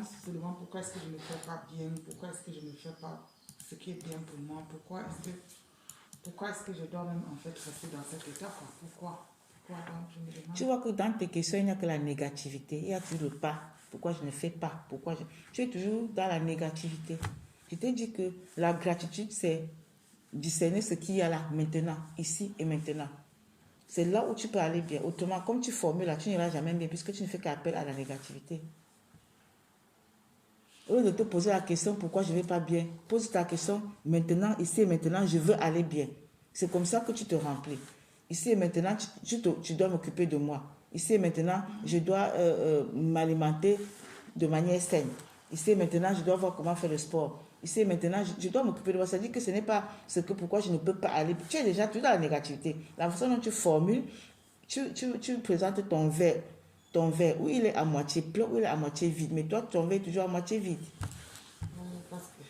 se demande pourquoi est-ce que je ne fais pas bien, pourquoi est-ce que je ne fais pas ce qui est bien pour moi, pourquoi est-ce que je dois même en fait rester dans cet état, quoi. Pourquoi donc je me demande. Tu vois que dans tes questions, il n'y a que la négativité. Il y a toujours le pas. Pourquoi je ne fais pas? Tu es toujours dans la négativité. Je t'ai dit que la gratitude, c'est discerner ce qu'il y a là, maintenant, ici et maintenant. C'est là où tu peux aller bien. Autrement, comme tu formules là, tu n'iras jamais bien puisque tu ne fais qu'appel à la négativité. Au lieu de te poser la question pourquoi je ne vais pas bien, pose ta question maintenant, ici et maintenant, je veux aller bien. C'est comme ça que tu te remplis. Ici et maintenant, tu dois m'occuper de moi. Ici et maintenant, je dois m'alimenter de manière saine. Ici et maintenant, je dois voir comment faire le sport. Ici et maintenant, je dois m'occuper de moi. Ça veut dire que ce n'est pas ce que pourquoi je ne peux pas aller. Tu es déjà tout dans la négativité. La façon dont tu formules, tu présentes ton verre, où il est à moitié plein, où il est à moitié vide. Mais toi, ton verre est toujours à moitié vide. Parce que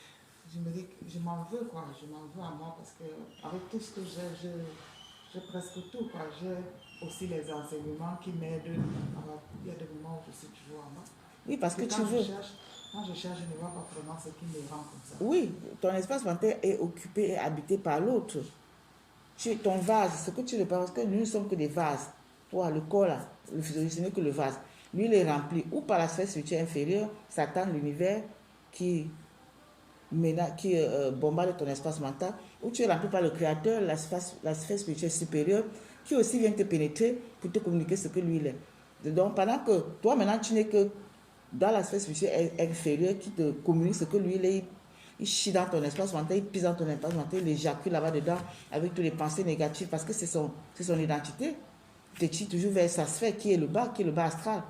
je me dis que je m'en veux, quoi. Je m'en veux à moi parce que avec tout ce que j'ai presque tout, quoi. J'ai aussi les enseignements qui m'aident. Alors, il y a des moments où je suis toujours en moi. Oui, parce que tu veux. Quand je cherche, je ne vois pas vraiment ce qui me rend comme ça. Oui, ton espace mental est occupé et habité par l'autre. Ton vase, ce que tu le penses, que nous ne sommes que des vases. Toi, le corps là, le physiologique, ce n'est que le vase. Lui, il est rempli ou par la sphère spirituelle inférieure, Satan, l'univers, qui bombarde ton espace mental, ou tu es rempli par le créateur, la sphère spirituelle supérieure, qui aussi vient te pénétrer pour te communiquer ce que lui il est. Donc, pendant que toi, maintenant, tu n'es que dans la sphère spirituelle inférieure qui te communique ce que lui il est, il chie dans ton espace mental, il pisse dans ton espace mental, il éjacule là-bas dedans avec toutes les pensées négatives parce que c'est son identité. Il te chie toujours vers sa sphère qui est le bas astral.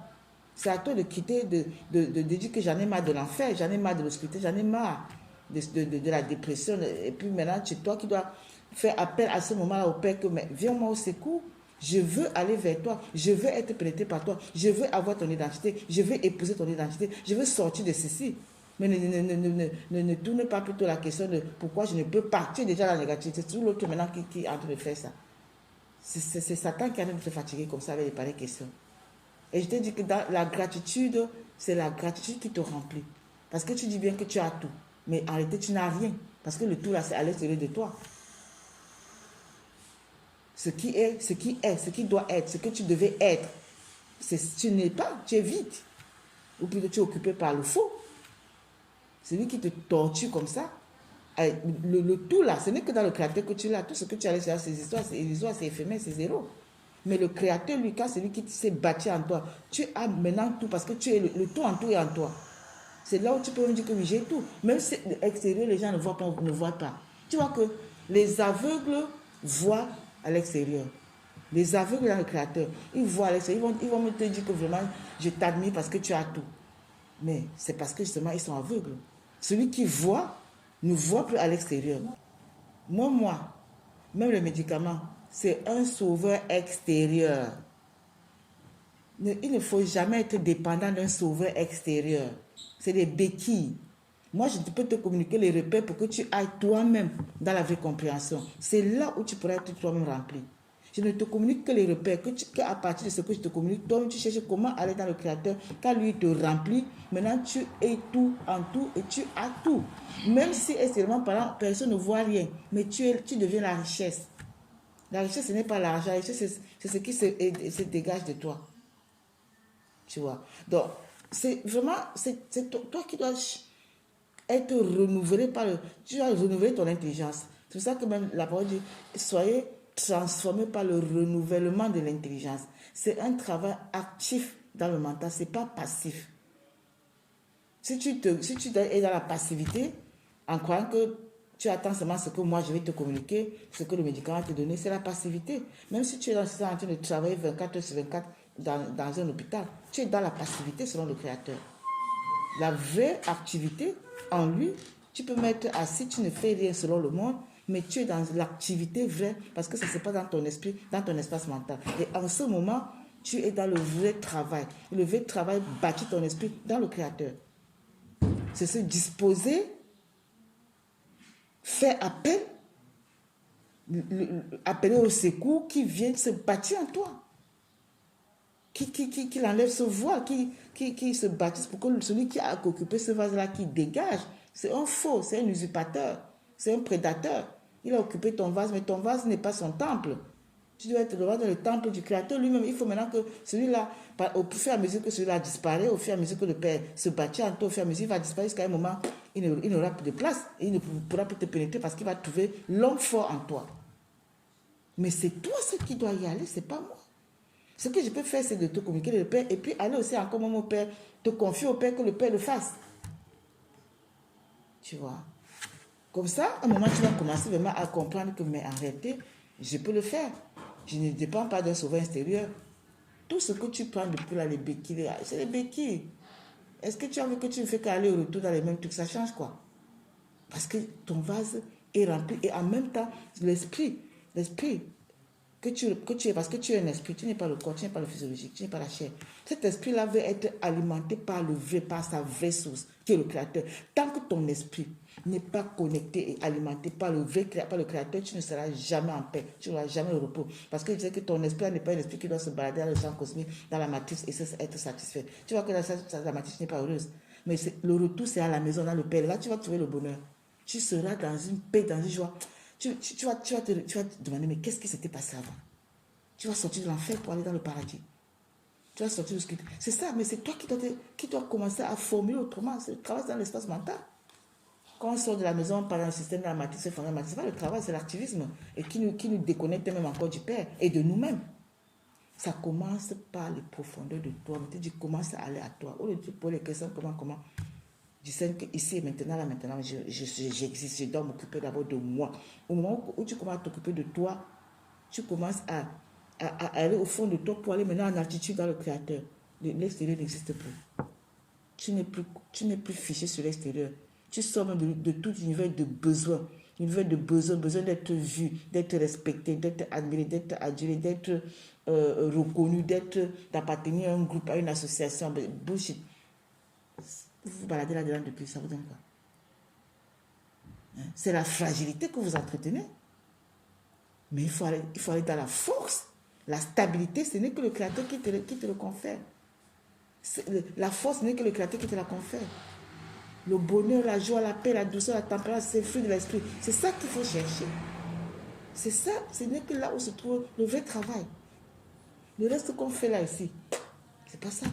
C'est à toi de quitter, de dire que j'en ai marre de l'enfer, j'en ai marre de l'obscurité, j'en ai marre de la dépression. Et puis maintenant, c'est toi qui dois faire appel à ce moment-là au Père que viens-moi au secours. Je veux aller vers toi, je veux être pénétré par toi, je veux avoir ton identité, je veux épouser ton identité, je veux sortir de ceci. Mais ne tourne pas plutôt la question de pourquoi je ne peux pas. Tu es déjà dans la négativité. C'est tout l'autre maintenant qui est en train de faire ça. C'est Satan qui est en train de te fatiguer comme ça avec les pareilles questions. Et je te dis que dans la gratitude, c'est la gratitude qui te remplit. Parce que tu dis bien que tu as tout. Mais en réalité, tu n'as rien. Parce que le tout là, c'est à l'extérieur de toi. Ce qui doit être, ce que tu devais être, tu n'es pas, tu es vide. Ou plutôt tu es occupé par le faux. C'est lui qui te torture comme ça. Le tout là, ce n'est que dans le créateur que tu l'as. Tout ce que tu as laissé, ces histoires, c'est éphémère, c'est zéro. Mais le créateur, lui, quand c'est lui qui s'est bâti en toi, tu as maintenant tout parce que tu es le tout en tout est en toi. C'est là où tu peux me dire que oui, j'ai tout. Même si l'extérieur, les gens ne voient pas. Tu vois que les aveugles voient à l'extérieur. Les aveugles dans le créateur, ils voient à l'extérieur. Ils vont me te dire que vraiment, je t'admire parce que tu as tout. Mais c'est parce que justement, ils sont aveugles. Celui qui voit ne voit plus à l'extérieur. Moi, même le médicament, c'est un sauveur extérieur. Il ne faut jamais être dépendant d'un sauveur extérieur. C'est des béquilles. Moi, je peux te communiquer les repères pour que tu ailles toi-même dans la vraie compréhension. C'est là où tu pourras être toi-même rempli. Je ne te communique que les repères, qu'à partir de ce que je te communique, toi tu cherches comment aller dans le Créateur. Quand lui te remplit, maintenant tu es tout en tout et tu as tout. Même si extérieurement parlant, personne ne voit rien, mais tu deviens la richesse. La richesse, ce n'est pas l'argent, la richesse, c'est ce qui se dégage de toi. Tu vois. Donc, c'est vraiment, c'est toi qui dois être renouvelé tu dois renouveler ton intelligence. C'est pour ça que même la parole dit, soyez transformés par le renouvellement de l'intelligence. C'est un travail actif dans le mental, c'est pas passif. Si tu es dans la passivité, en croyant que tu attends seulement ce que moi je vais te communiquer, ce que le médicament va te donner, c'est la passivité. Même si tu es en train de travailler 24 heures sur 24 dans un hôpital, tu es dans la passivité selon le Créateur. La vraie activité en lui, tu peux mettre assis, tu ne fais rien selon le monde, mais tu es dans l'activité vraie parce que ça se passe dans ton esprit, dans ton espace mental. Et en ce moment, tu es dans le vrai travail. Le vrai travail bâtit ton esprit dans le Créateur. C'est se disposer, faire appel, appeler au secours qui vient se bâtir en toi. qu'il enlève ce voile, qui se bâtisse pour que celui qui a occupé ce vase-là, qui dégage. C'est un faux, c'est un usurpateur, c'est un prédateur. Il a occupé ton vase, mais ton vase n'est pas son temple. Tu dois être dans le temple du Créateur lui-même. Il faut maintenant que celui-là, au fur et à mesure que celui-là disparaît, au fur et à mesure que le Père se bâtit en toi, au fur et à mesure, il va disparaître jusqu'à un moment, il n'aura plus de place et il ne pourra plus te pénétrer parce qu'il va trouver l'homme fort en toi. Mais c'est toi ce qui doit y aller, c'est pas moi. Ce que je peux faire, c'est de te communiquer le Père et puis aller aussi encore mon Père, te confier au Père que le Père le fasse. Tu vois. Comme ça, à un moment, tu vas commencer vraiment à comprendre que, mais en réalité, je peux le faire. Je ne dépends pas d'un sauveur extérieur. Tout ce que tu prends depuis là, les béquilles, c'est les béquilles. Est-ce que tu as vu que tu ne fais qu'aller au retour dans les mêmes trucs? Ça change quoi? Parce que ton vase est rempli et en même temps, l'esprit que tu es, parce que tu es un esprit, tu n'es pas le corps, tu n'es pas le physiologique, tu n'es pas la chair. Cet esprit-là veut être alimenté par sa vraie source, qui est le Créateur. Tant que ton esprit n'est pas connecté et alimenté par le vrai par le Créateur, tu ne seras jamais en paix, tu n'auras jamais le repos. Parce que je sais que ton esprit n'est pas un esprit qui doit se balader dans le champ cosmique, dans la matrice et être satisfait. Tu vois que la matrice n'est pas heureuse. Mais le retour, c'est à la maison, dans le Père. Là, tu vas trouver le bonheur. Tu seras dans une paix, dans une joie. Tu vas te demander, mais qu'est-ce qui s'était passé avant? Tu vas sortir de l'enfer pour aller dans le paradis. Tu vas sortir de ce qui... C'est ça, mais c'est toi qui dois commencer à formuler autrement. C'est le travail dans l'espace mental. Quand on sort de la maison par un système de la matrice, c'est pas le travail, c'est l'activisme. Et qui nous déconnecte même encore du Père et de nous-mêmes. Ça commence par les profondeurs de toi. Tu dis, commence à aller à toi. Au lieu de te poser les questions, comment je sais qu'ici et maintenant, j'existe, je dois m'occuper d'abord de moi. Au moment où tu commences à t'occuper de toi, tu commences à aller au fond de toi pour aller maintenant en altitude dans le Créateur. L'extérieur n'existe plus. Tu n'es plus fiché sur l'extérieur. Tu sors même de tout univers de besoin. Univers de besoin d'être vu, d'être respecté, d'être admiré, d'être adulé, d'être reconnu, d'appartenir à un groupe, à une association. Bullshit. Vous vous baladez là-dedans depuis, ça vous donne quoi? C'est la fragilité que vous entretenez. Mais il faut aller dans la force. La stabilité, ce n'est que le Créateur qui te le confère. La force, ce n'est que le Créateur qui te la confère. Le bonheur, la joie, la paix, la douceur, la tempérance, c'est le fruit de l'esprit. C'est ça qu'il faut chercher. C'est ça, ce n'est que là où se trouve le vrai travail. Le reste qu'on fait là ici, c'est pas ça.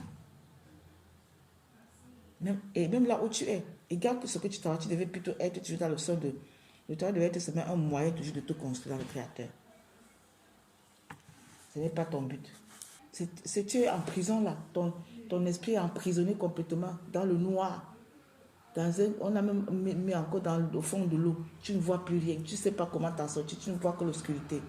Même là où tu es, égale que ce que tu travailles, tu devais plutôt être toujours dans le sens de... Le travail devait être seulement un moyen toujours de te construire dans le Créateur. Ce n'est pas ton but. Tu es en prison là. Ton esprit est emprisonné complètement dans le noir. On a même mis encore au fond de l'eau. Tu ne vois plus rien. Tu ne sais pas comment t'en sortir. Tu ne vois que l'obscurité.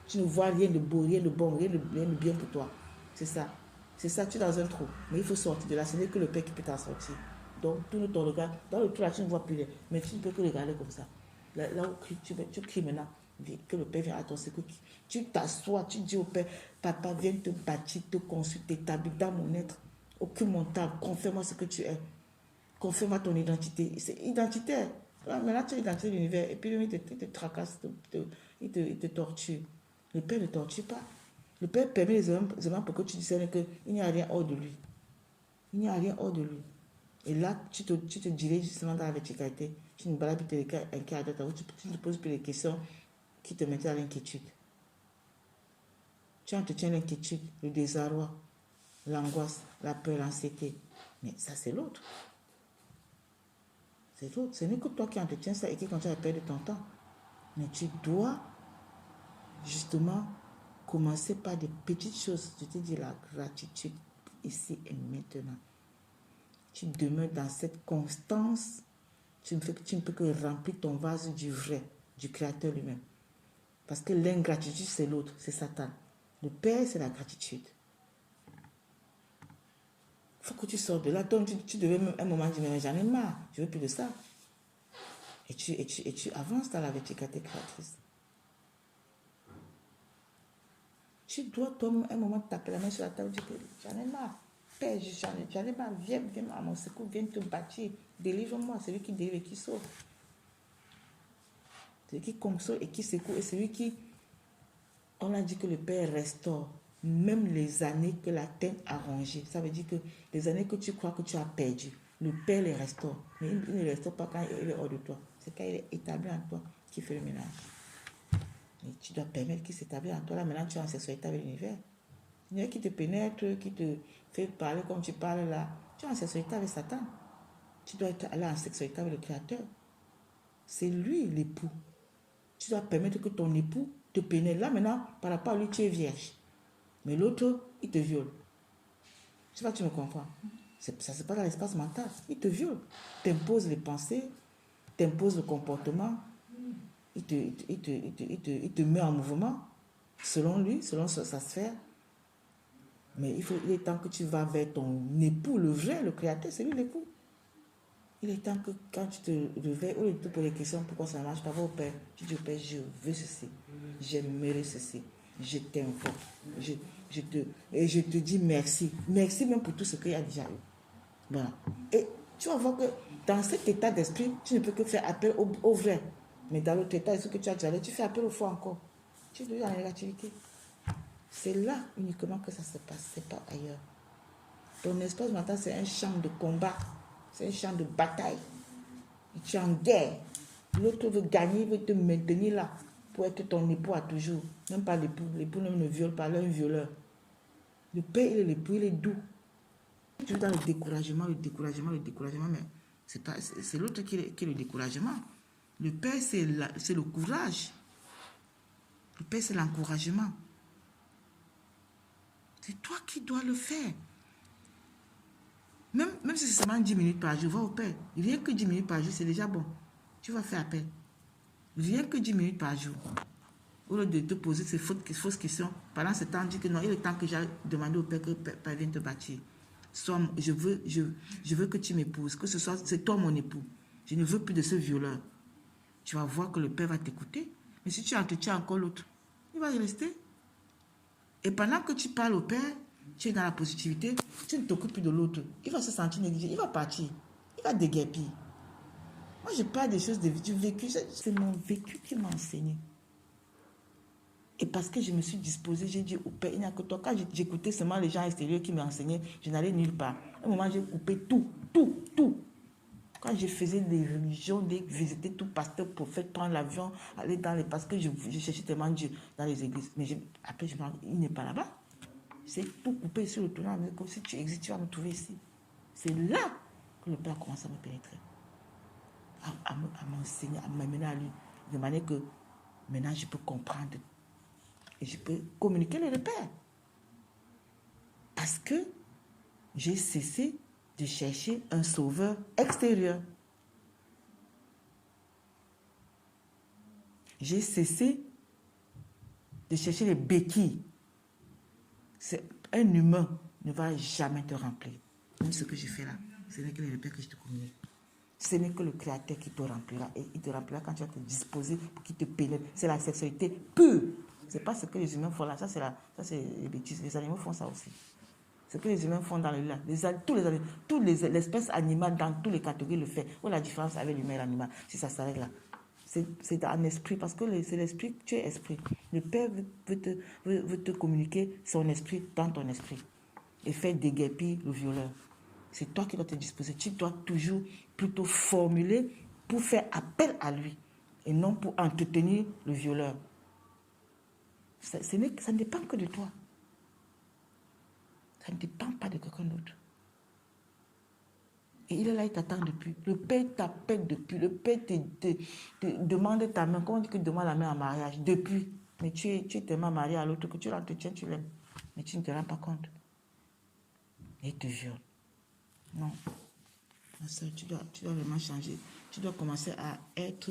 Tu ne vois rien de beau, rien de bon, rien de bien pour toi. C'est ça. C'est ça, tu es dans un trou. Mais il faut sortir de là. Ce n'est que le Père qui peut t'en sortir. Donc, tourne ton regard. Dans le trou là, tu ne vois plus rien. Mais tu ne peux que regarder comme ça. Là où tu cries maintenant. Que le Père vient à ton secours. Tu t'assois, tu dis au Père, Papa, viens te bâtir, te construire, t'établir dans mon être. Occupe mon temps, confirme-moi ce que tu es. Confirme-moi ton identité. C'est identitaire. Maintenant, tu as l'identité de l'univers. Et puis, il te tracasse, il te torture. Le Père ne torture pas. Le Père permet les éléments pour que tu discernes qu'il n'y a rien hors de lui. Il n'y a rien hors de lui. Et là, tu te diriges justement dans la verticalité. Tu ne balades plus un quart de temps. Tu ne te poses plus les questions qui te mettent à l'inquiétude. Tu entretiens l'inquiétude, le désarroi, l'angoisse, la peur, l'anxiété. Mais ça, c'est l'autre. C'est l'autre. Ce n'est que toi qui entretiens ça et qui continue à perdre ton temps. Mais tu dois justement commencer par des petites choses. Je te dis la gratitude ici et maintenant. Tu demeures dans cette constance. Tu ne peux que remplir ton vase du vrai, du Créateur lui-même. Parce que l'ingratitude, c'est l'autre, c'est Satan. Le Père, c'est la gratitude. Il faut que tu sors de là. Donc, tu devais même un moment dire, mais j'en ai marre, je ne veux plus de ça. Et tu avances dans la verticalité créatrice. Tu dois toi-même un moment taper la main sur la table et dire, j'en ai marre. Père, j'en ai marre, viens à mon secours, viens te bâtir. Délivre-moi, c'est lui qui délivre et qui sauve. Celui qui console et qui secoue, et celui qui, on a dit que le Père restaure. même les années que la terre a rongées, ça veut dire que les années que tu crois que tu as perdu, le Père les restaure. Mais il ne les restaure pas quand il est hors de toi. C'est quand il est établi en toi qu'il fait le ménage. Et tu dois permettre qu'il s'établisse en toi. Là, maintenant, tu es en sexualité avec l'univers. L'univers qui te pénètre, qui te fait parler comme tu parles là. Tu es en sexualité avec Satan. Tu dois être allé en sexualité avec le Créateur. C'est lui l'époux. Tu dois permettre que ton époux te pénètre. Là, maintenant, par rapport à lui, tu es vierge. Mais l'autre, il te viole. Je sais pas, tu me comprends. Ça, c'est pas dans l'espace mental. Il te viole. T'impose les pensées, t'impose le comportement. Il te met en mouvement, selon lui, selon sa sphère. Mais il est temps que tu vas vers ton époux, le vrai, le créateur, c'est lui l'époux. Il est temps que quand tu te réveilles, au lieu de te poser des questions, pourquoi ça ne marche pas, va au Père. Tu dis au Père, je veux ceci, j'aimerais ceci, je t'invoque, et je te dis merci. Merci même pour tout ce qu'il y a déjà eu. Voilà. Et tu vas voir que dans cet état d'esprit, tu ne peux que faire appel au vrai. Mais dans l'autre état, ce que tu as déjà, tu fais appel au faux encore. Tu es dans la négativité. C'est là uniquement que ça se passe, c'est pas ailleurs. Ton espace mental, c'est un champ de combat, c'est un champ de bataille. Et tu es en guerre. L'autre veut gagner, veut te maintenir là pour être ton époux à toujours. Même pas l'époux. L'époux ne viole pas, il est un violeur. Le père, il est l'époux, il est doux. Tu es dans le découragement, mais c'est l'autre qui est le découragement. Le père, c'est le courage. Le père, c'est l'encouragement. C'est toi qui dois le faire. Même si c'est seulement 10 minutes par jour, va au père. Rien que 10 minutes par jour, c'est déjà bon. Tu vas faire appel. Rien que 10 minutes par jour. Au lieu de te poser ces fausses questions, pendant ce temps, dis que non, il est temps que j'ai demandé au père que père vienne te bâtir. Je veux que tu m'épouses, que c'est toi mon époux. Je ne veux plus de ce violeur. Tu vas voir que le père va t'écouter. Mais si tu entretiens encore l'autre, il va y rester. Et pendant que tu parles au père, tu es dans la positivité, tu ne t'occupes plus de l'autre. Il va se sentir négligé, il va partir, il va déguerpir. Moi, je parle des choses du vécu. C'est mon vécu qui m'a enseigné. Et parce que je me suis disposée, j'ai dit au père, il n'y a que toi. Quand j'écoutais seulement les gens extérieurs qui m'enseignaient, je n'allais nulle part. À un moment, j'ai coupé tout. Quand je faisais des religions, visiter tout pasteur, prophète, prendre l'avion, aller dans les... Parce que je cherchais tellement Dieu dans les églises. Mais après, je me dis, il n'est pas là-bas. C'est tout coupé sur le tournant. Comme si tu existes, tu vas me trouver ici. C'est là que le père commence à me pénétrer. À m'enseigner, à m'amener à lui. De manière que maintenant, je peux comprendre. Et je peux communiquer le Père. Parce que j'ai cessé de chercher un sauveur extérieur. J'ai cessé de chercher les béquilles. Un humain ne va jamais te remplir. Même ce que je fais là, ce n'est que le Père que je te communique. Ce n'est que le Créateur qui te remplira. Et il te remplira quand tu vas te disposer pour qu'il te pénètre. C'est la sexualité pure. Ce n'est pas ce que les humains font là. Ça, c'est les bêtises. Les animaux font ça aussi. Ce que les humains font dans le lac. Toutes les espèces animales dans toutes les catégories le font. Où la différence avec l'humain et l'animal, si ça s'arrête là. C'est un esprit, parce que c'est l'esprit, tu es esprit. Le Père veut te communiquer son esprit dans ton esprit. Et faire déguerpir le violeur. C'est toi qui dois te disposer. Tu dois toujours plutôt formuler pour faire appel à lui et non pour entretenir le violeur. Ça ne dépend que de toi. Ça ne dépend pas de quelqu'un d'autre. Et il est là, il t'attend depuis. Le Père t'appelle depuis. Le Père te demande ta main. Comment on dit que demande la main en mariage? Depuis. Mais tu es tellement marié à l'autre que tu l'entretiens, tu l'aimes. Mais tu ne te rends pas compte. Et il te viole. Non. Tu dois vraiment changer. Tu dois commencer à être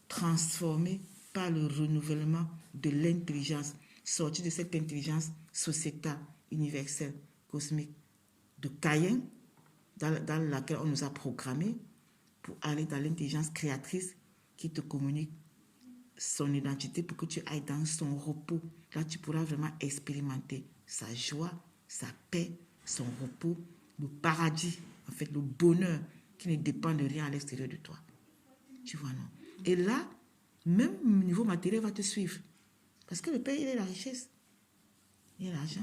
transformé par le renouvellement de l'intelligence. Sortir de cette intelligence sociétale, universelle, cosmique, de Caïn, dans laquelle on nous a programmés, pour aller dans l'intelligence créatrice qui te communique son identité pour que tu ailles dans son repos. Là, tu pourras vraiment expérimenter sa joie, sa paix, son repos, le paradis, en fait, le bonheur qui ne dépend de rien à l'extérieur de toi. Tu vois, non? Et là, même le niveau matériel va te suivre. Parce que le Père, il est la richesse. et l'argent.